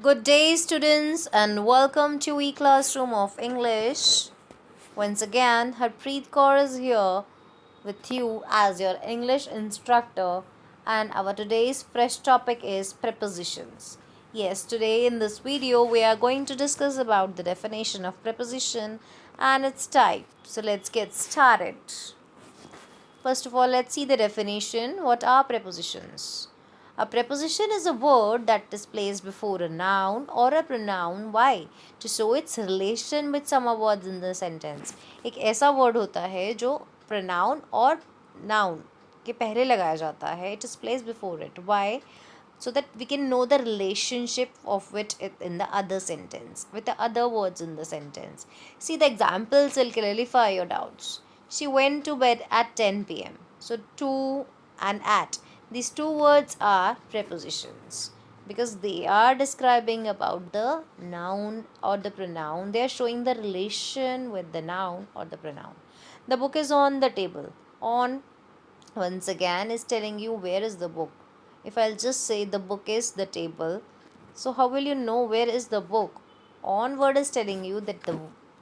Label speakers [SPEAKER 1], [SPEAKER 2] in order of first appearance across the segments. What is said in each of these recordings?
[SPEAKER 1] Good day, students, and welcome to e-classroom of English. Once again, Harpreet Kaur is here with you as your English instructor, and our today's fresh topic is prepositions. Yes, today in this video, we are going to discuss about the definition of preposition and its type. So let's get started. First of all, let's see the definition. What are prepositions? A preposition is a word that is placed before a noun or a pronoun. Why? To show its relation with some words in the sentence. एक ऐसा word होता है जो pronoun और noun के पहले लगाया जाता है. It is placed before it. Why? So that we can know the relationship of it in the other sentence, with the other words in the sentence. See, the examples will clarify your doubts. She went to bed at 10 p.m. So, to and at. These two words are prepositions because they are describing about the noun or the pronoun. They are showing the relation with the noun or the pronoun. The book is on the table. On, once again, is telling you where is the book. If I'll just say the book is the table, so how will you know where is the book? On word is telling you that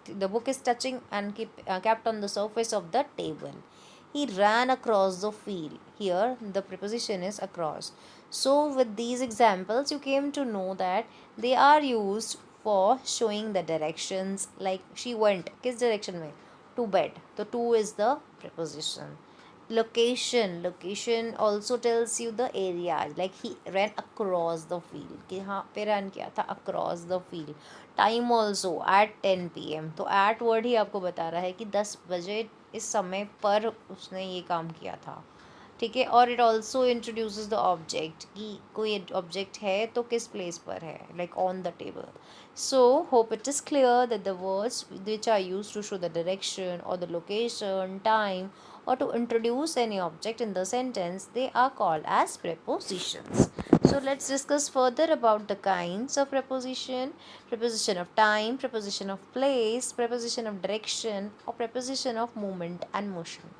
[SPEAKER 1] the book is touching and kept on the surface of the table. He ran across the field. Here the preposition is across. So with these examples you came to know that they are used for showing the directions, like she went किस direction में, to bed. So to is the preposition. Location also tells you the area, like he ran across the field कि हाँ पे run किया था across the field. Time also at 10 p.m. तो at word ही आपको बता रहा है कि 10 बजे इस समय पर उसने ये काम किया था. ठीक है. और it also introduces the object कि कोई ऑब्जेक्ट है तो किस प्लेस पर है, like on the table. So hope it is clear that the words which are use to show the direction और the location, time, or to introduce any object in the sentence, they are called as prepositions. So let's discuss further about the kinds of preposition. Preposition of time, preposition of place, preposition of direction, or preposition of movement and motion.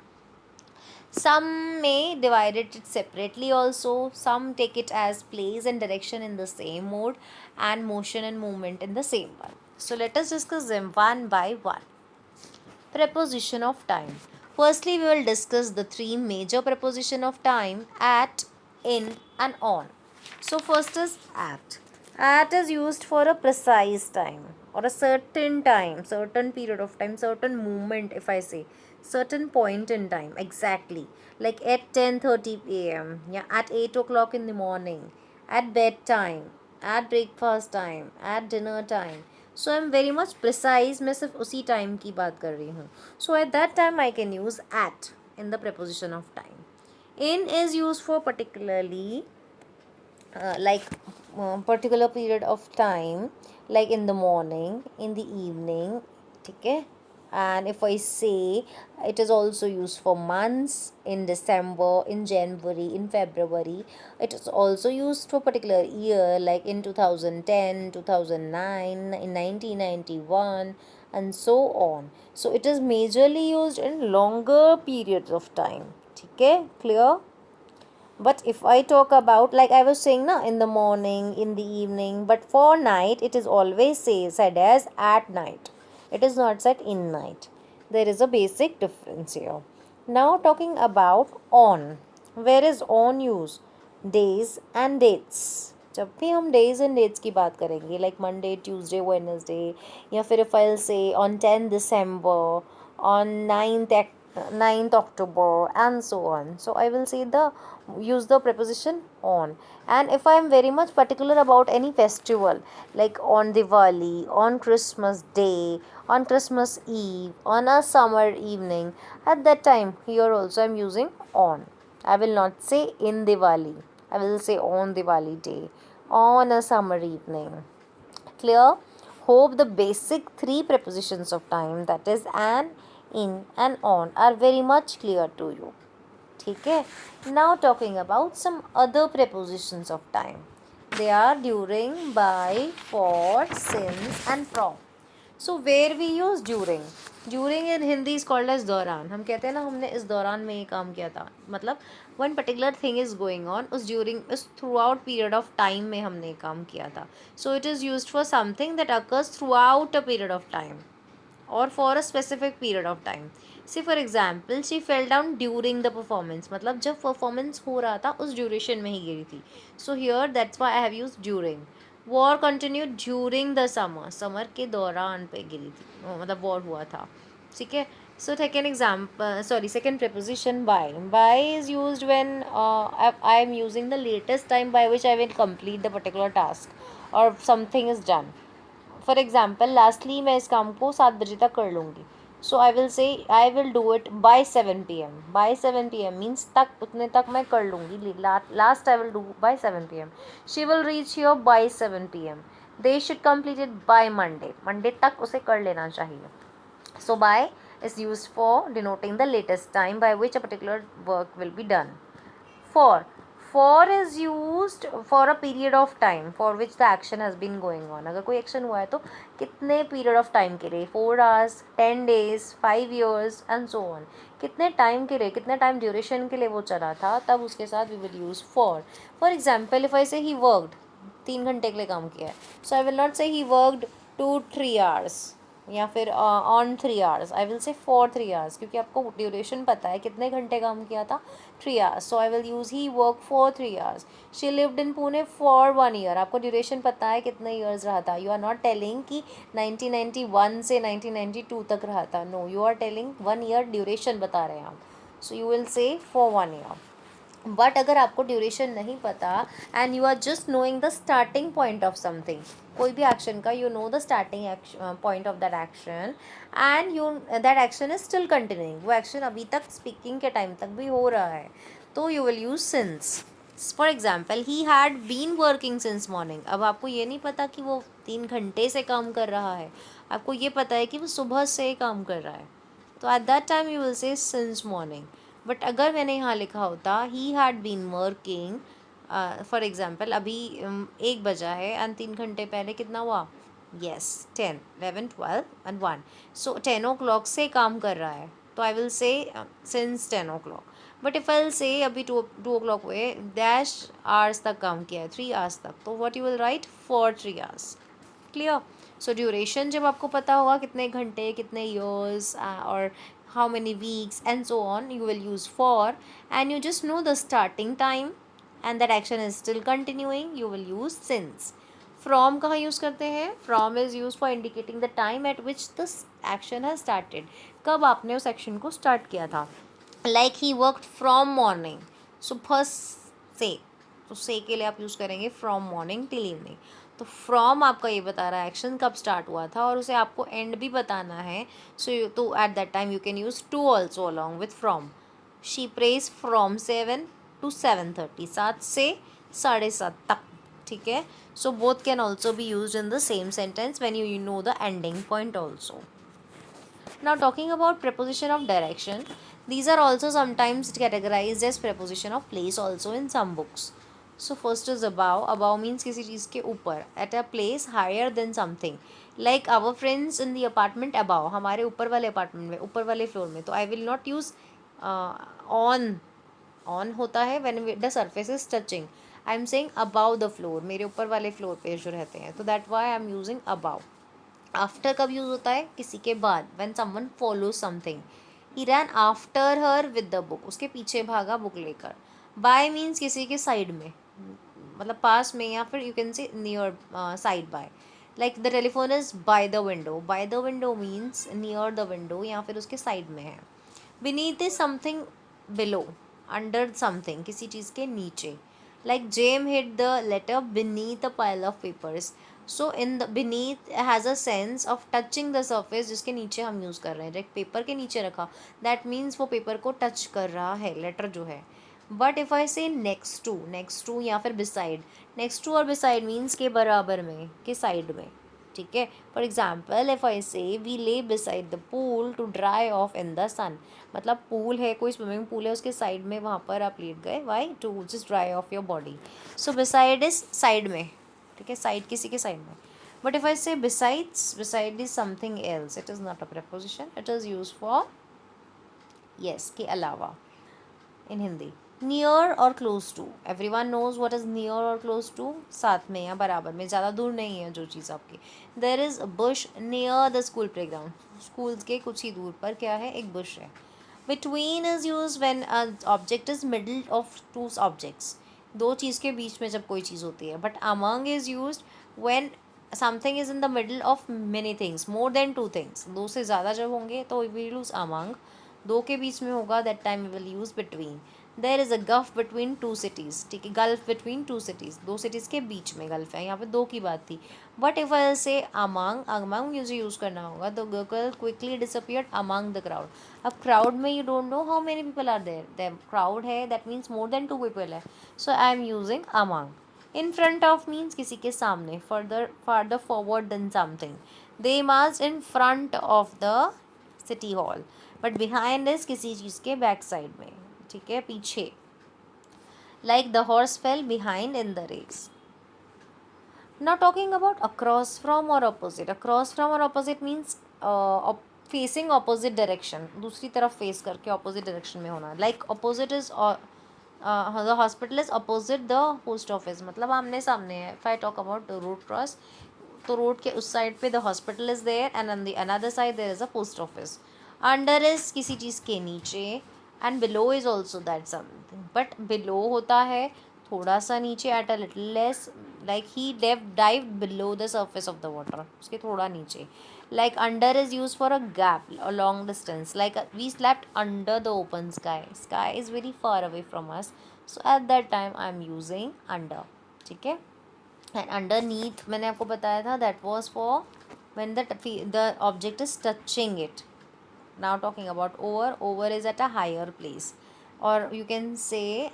[SPEAKER 1] Some may divide it separately also. Some take it as place and direction in the same mode and motion and movement in the same one. So let us discuss them one by one. Preposition of time. Firstly, we will discuss the three major preposition of time: at, in, and on. So first is at. At is used for a precise time or a certain time, certain period of time, certain moment, if I say certain point in time, exactly, like at 10:30 p.m. yeah, at 8 o'clock in the morning, at bedtime, at breakfast time, at dinner time. So I am very much precise. मैं सिर्फ उसी time की बात कर रही हूँ. So at that time I can use at in the preposition of time. In is used for particularly particular period of time, like in the morning, in the evening. ठीक है. And if I say, it is also used for months, in December, in January, in February. It is also used for particular year, like in 2010, 2009, in 1991, and so on. So it is majorly used in longer periods of time. ठीक है. Clear? But if I talk about, like I was saying na, in the morning, in the evening, but for night it is always said as at night. It is not said in night. There is a basic difference here. Now talking about on. Where is on used? Days and dates. जब भी हम days and dates की बात करेंगे, like Monday, Tuesday, Wednesday, या फिर if I से on 10 December, on 9th October, and so on. So I will say use the preposition on. And if I am very much particular about any festival, like on Diwali, on Christmas Day, on Christmas Eve, on a summer evening, at that time here also I am using on. I will not say in Diwali. I will say on Diwali day, on a summer evening. Clear? Hope the basic three prepositions of time, that is an, in, and on, are very much clear to you. ठीक है. Now talking about some other prepositions of time. They are during, by, for, since, and from. So where we use during? During in Hindi is called as दौरान. हम कहते हैं ना हमने इस दौरान में ये काम किया था, मतलब one particular thing is going on, उस ड्यूरिंग उस throughout period of time में हमने काम किया था. So it is use for something that occurs throughout a period of time और for a specific period of time. See for example she fell down during the performance, मतलब जब performance हो रहा था उस ड्यूरेशन में ही गिरी थी. So here that's why I have use during. War continue during the summer, summer के दौरान पे गिरी थी, मतलब वॉर हुआ था. ठीक है. So second example, sorry second preposition by. By is use when I am using the latest time by which I will complete the particular task और something is done. For example lastly मैं इस काम को 7 बजे तक कर लूँगी. सो I will say I will do it by 7 PM. By 7 PM means तक, उतने तक मैं कर लूँगी. Last I will do by 7 PM. She will reach here by 7 PM. They should complete it by Monday. Monday तक उसे कर लेना चाहिए. So by is used for denoting the latest time by which a particular work will be done. For. For is used for a period of time for which the action has been going on. अगर कोई action हुआ है तो कितने period of time के लिए, 4 hours, 10 days, 5 years and so on. कितने time के लिए, कितने टाइम ड्यूरेशन के लिए वो चला था, तब उसके साथ we will use for. For example if I say he worked, 3 घंटे के लिए काम किया है, सो आई विल नॉट से ही वर्कड 2-3 hours या फिर on 3 hours. I will say for 3 hours, क्योंकि आपको ड्यूरेशन पता है कितने घंटे काम किया था, 3 hours. So I will use he work for 3 hours. She lived in Pune for 1 year. आपको ड्यूरेशन पता है कितने ईयर्स रहा था. यू आर नॉट टेलिंग कि 1991 से 1992 तक रहा था. No, you are telling 1 year duration बता रहे हैं आप. So you will say for 1 year. But अगर आपको ड्यूरेशन नहीं पता and you are just knowing the starting point of something, कोई भी एक्शन का you know the starting point of that action and you that action is still continuing, वो action अभी तक स्पीकिंग के टाइम तक भी हो रहा है, तो you will use since. For example he had been working since morning. अब आपको ये नहीं पता कि वो 3 घंटे से काम कर रहा है, आपको ये पता है कि वो सुबह से काम कर रहा है, तो at that time you will say since morning. But अगर मैंने यहाँ लिखा होता he had been working, for example अभी 1 बजा है एंड 3 घंटे पहले कितना हुआ, येस 10, 11, 12 एंड 1. सो 10 o'clock से काम कर रहा है, तो आई will say since 10 o'clock. But if I will से अभी 2 o'clock हुए, डैश आवर्स तक काम किया है, 3 hours तक, तो what you will write for 3 hours. Clear. So duration जब आपको पता होगा कितने घंटे, कितने ईयर्स और how many weeks and so on, you will use for. And you just know the starting time and that action is still continuing, you will use since. From कहाँ use करते हैं, from is used for indicating the time at which this action has started. कब आपने उस action को start किया था. Like he worked from morning, सुबह से, तो से के लिए आप यूज़ करेंगे from morning till evening. तो फ्रॉम आपका ये बता रहा है एक्शन कब स्टार्ट हुआ था और उसे आपको एंड भी बताना है. सो तो at that time you can use to also along with from. She prays from 7 to 7:30, 7 से 7:30 तक. ठीक है. So both can also be use in the same sentence when you know the ending point also. Now talking about preposition of direction, these are also sometimes categorized as preposition of place also in some books. So first is above. Above means किसी चीज़ के ऊपर, at a place higher than something. Like our friends in the apartment above, हमारे ऊपर वाले apartment में, ऊपर वाले फ्लोर में. तो I will not use on. On होता है when the surface is touching. I am saying above the floor, मेरे ऊपर वाले फ्लोर पे जो रहते हैं, तो that why I am using above. After कब यूज़ होता है, किसी के बाद, when someone follow something. He rain after her with the book, उसके पीछे भागा बुक लेकर. बाय मीन्स किसी के साइड में, मतलब पास में, या फिर you can say near side by. Like the telephone is by the window. By the window means near the window या फिर उसके साइड में है. Beneath is something below, under something, किसी चीज़ के नीचे. Like Jem hid the letter beneath a pile of papers. So in the beneath has a sense of touching the surface, जिसके नीचे हम यूज़ कर रहे हैं. लाइक पेपर के नीचे रखा, दैट मीन्स वो पेपर को टच कर रहा है, लेटर जो है. बट इफ़ आई से नेक्स्ट टू या फिर बिसाइड, नेक्स्ट टू और बिसाइड मीन्स के बराबर में, के साइड में. ठीक है. For example if I say we lay beside the pool to dry off in the sun, मतलब पूल है, कोई स्विमिंग पूल है, उसके साइड में वहाँ पर आप लेट गए, why, to just dry off your body. So beside is side में. ठीक है. साइड किसी के साइड में. But if I say besides, beside is something else, it is not a preposition, it is used for yes के अलावा in Hindi. Near or close to, everyone knows what is near or close to, साथ में या बराबर में, ज़्यादा दूर नहीं है जो चीज़ आपकी. There is a bush near the school playground. Schools के कुछ ही दूर पर क्या है, एक bush है. Between is used when an object is middle of two objects. दो चीज़ के बीच में जब कोई चीज़ होती है. But among is used when something is in the middle of many things, more than two things. दो से ज़्यादा जब होंगे तो we will use among. दो के बीच में होगा, that time we will use between. There is a gulf between two cities. ठीक है, gulf between two cities, दो cities के बीच में गल्फ है, यहाँ पे दो की बात थी. But if I say among मुझे यूज़ करना होगा, the girl quickly disappeared among the crowd. अब crowd में you don't know how many people are there. The crowd है, that means more than two people है. So I am using among. In front of means किसी के सामने, farther forward than something. They marched in front of the city hall. But behind is किसी चीज़ के back side में, ठीक है, पीछे. Like the horse fell behind in the race. Now talking about across from or opposite. Across from or opposite means facing opposite direction, दूसरी तरफ face करके opposite direction में होना. Like opposite is the hospital is opposite the post office, मतलब आमने सामने है. If I talk about the road cross, तो रोड के उस साइड पे the hospital is there and on the another side there is a post office. Under is किसी चीज़ के नीचे and below is also that something. But below होता है थोड़ा सा नीचे, at a little less, like he dived below the surface of the water, उसके थोड़ा नीचे. Like under is used for a gap, a long distance, like we slept under the open sky. Sky is very far away from us, so at that time I am using under. ठीक है. And underneath मैंने आपको बताया था, that was for when the object is touching it. Now talking about over is at a higher place, or you can say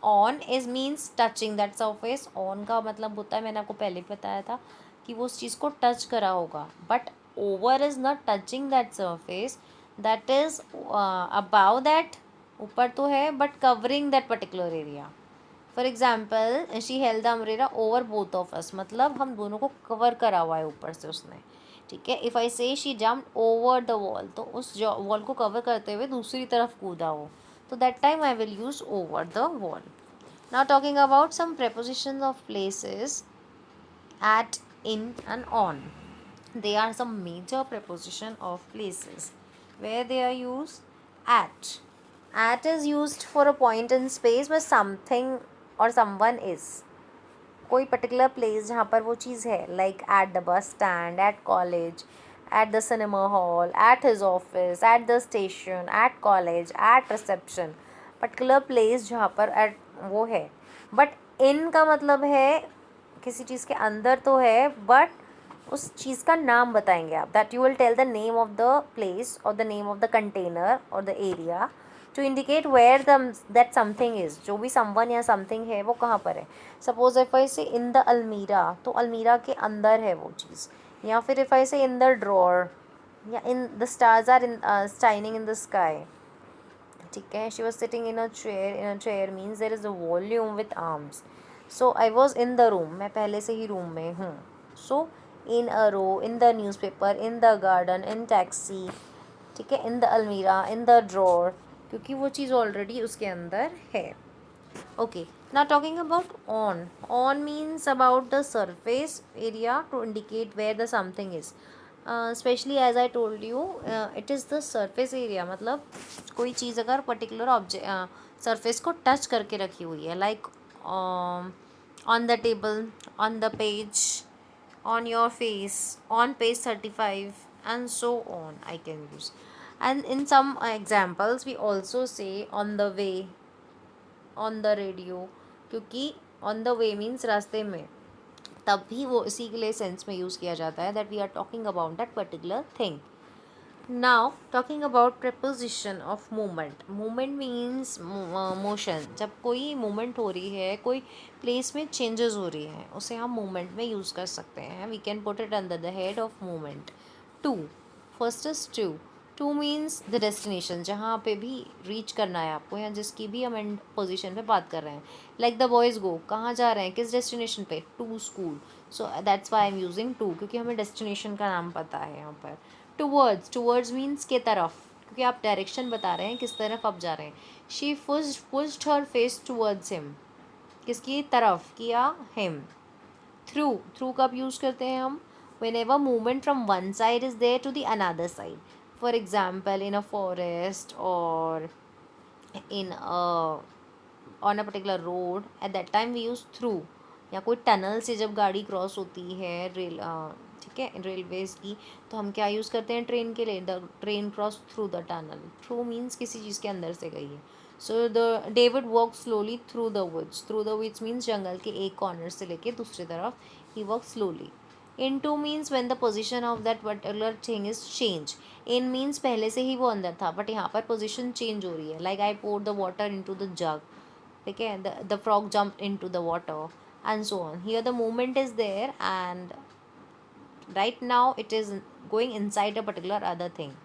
[SPEAKER 1] on is means touching that surface. On का मतलब होता है, मैंने आपको पहले बताया था कि वो उस चीज़ को टच करा होगा. But over is not touching that surface, that is above that, ऊपर तो है but covering that particular area. For example, she held the umbrella over both of us, मतलब हम दोनों को कवर करा हुआ है ऊपर से उसने. ठीक है. इफ़ आई से she jump over the wall, तो उस वॉल को कवर करते हुए दूसरी तरफ कूदा हो, तो that time I will use over the wall. Now talking about some prepositions of places, at, in and on. They are some major preposition of places where they are used. At. At is used for a point in space where something or someone is. कोई particular place जहाँ पर वो चीज़ है, like at the bus stand, at college, at the cinema hall, at his office, at the station, at college, at reception. Particular place जहाँ पर eight वो है. बट इन का मतलब है किसी चीज़ के अंदर तो है, बट उस चीज़ का नाम बताएंगे आप. That you will tell the name of the place और the name of the container और the area to indicate where that something is. जो भी समवन या समथिंग है वो कहाँ पर है. सपोज इफ़ आई से इन द अलमीरा, तो अलमीरा के अंदर है वो चीज़. या फिर इफ़ आई से इन द ड्रॉर, या in the stars are in shining in the sky. ठीक है. She was sitting in a chair means there is a volume with arms. So I was in the room, मैं पहले से ही room में हूँ. So in a row, in the newspaper, in the garden, in taxi. ठीक है. In the अलमीरा, इन the drawer, क्योंकि वो चीज़ ऑलरेडी उसके अंदर है. Okay, now talking about on. On means about the surface area to indicate where the something is. Especially as I told you, it is the surface area. मतलब कोई चीज़ अगर particular object surface को touch करके रखी हुई है, like on the table, on the page, on your face, on page 35, and so on I can use. And in some examples we also say on the way, on the radio, क्योंकि on the way means रास्ते में, तब भी वो इसी के लिए sense में यूज़ किया जाता है that we are talking about that particular thing. Now talking about preposition of movement. Movement means motion. जब कोई मूवमेंट हो रही है, कोई प्लेस में चेंजेस हो रही है, उसे हम मूवमेंट में यूज़ कर सकते हैं. We can put it under the head of movement. To. First is to. To means the destination, जहाँ पे भी रीच करना है आपको या जिसकी भी हम एंड पोजिशन पे बात कर रहे हैं. लाइक द बॉयज़ गो, कहाँ जा रहे हैं, किस डेस्टिनेशन पे, to school. So that's why I am using to, क्योंकि हमें डेस्टिनेशन का नाम पता है यहाँ पर. टूवर्ड्स, टूवर्ड्स मीन्स के तरफ, क्योंकि आप डायरेक्शन बता रहे हैं किस तरफ आप जा रहे हैं. She pushed her face towards him, किसकी तरफ किया, हिम. थ्रू, थ्रू कब यूज़ करते हैं हम, whenever movement from one side is there to the another side. For example, in a forest or in a on a particular road, at that time we use through. या कोई tunnel से जब गाड़ी cross होती है rail, ठीक है, railways की, तो हम क्या यूज़ करते हैं ट्रेन के लिए, the train cross through the tunnel. Through means किसी चीज़ के अंदर से गई है. So the David walk slowly through the woods. Through the woods means जंगल के एक कॉर्नर से लेके दूसरी तरफ, he walk slowly. into means when the position of that particular thing is change. in means पहले से ही वो अंदर था बट यहाँ पर position change हो रही है. like I poured the water into the jug, ठीक है, the frog jumped into the water and so on. here the movement is there and right now it is going inside a particular other thing.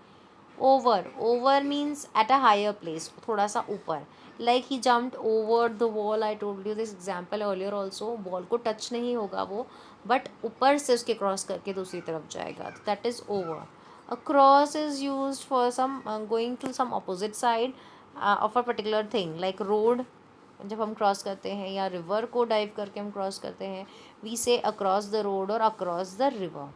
[SPEAKER 1] over, over means at a higher place, थोड़ा सा ऊपर. like he jumped over the wall. I told you this example earlier also. Ball को touch नहीं होगा वो, but ऊपर से उसके क्रॉस करके दूसरी तरफ जाएगा, तो that is over. across is used for some going to some opposite side of a particular thing, like road जब हम क्रॉस करते हैं, या रिवर को डाइव करके हम क्रॉस करते हैं, वी से अक्रॉस द रोड और across the river.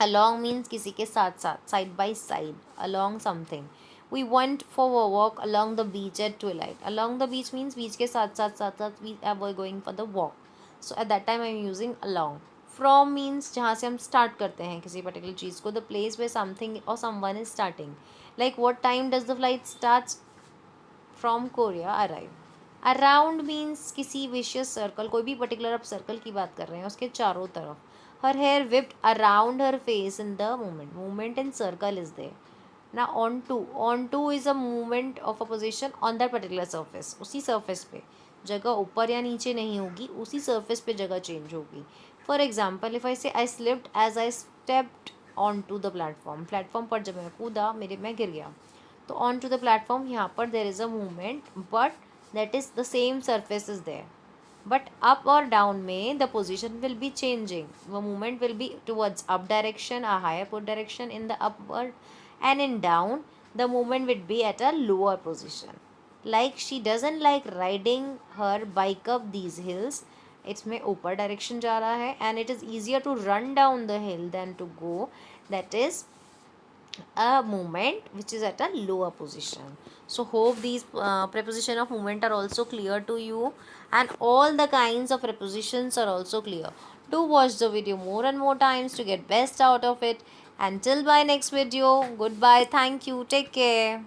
[SPEAKER 1] along means किसी के साथ साथ, side by side, along something. we went for a walk along the beach at twilight. along the beach means beach के साथ साथ साथ साथ we are going for the walk. so at that time I am using along. from means जहाँ से हम start करते हैं किसी particular चीज़ को, the place where something or someone is starting. like what time does the flight starts from Korea arrive. Around means किसी vicious circle, कोई भी पर्टिकुलर आप सर्कल की बात कर रहे हैं उसके चारों तरफ. Her hair whipped around her face in the movement. Movement in circle is there. ना on to, on to is a movement of a position on that particular surface. उसी सर्फेस पे, जगह ऊपर या नीचे नहीं होगी, उसी सर्फेस पे जगह चेंज होगी. For example if I say I slipped as I stepped on to the platform. Platform पर जब मैं कूदा, मैं गिर गया. तो ऑन टू द प्लेटफॉर्म, यहाँ पर देर is a movement but that is the same surface is there. but up or down में the position will be changing. the movement will be towards up direction, a higher put direction in the upward, and in down the movement will be at a lower position. like she doesn't like riding her bike up these hills. इसमें ऊपर direction जा रहा है, and it is easier to run down the hill than to go. that is a movement which is at a lower position. so hope these preposition of movement are also clear to you, and all the kinds of prepositions are also clear. do watch the video more and more times to get best out of it. Until by next video, goodbye, thank you, take care.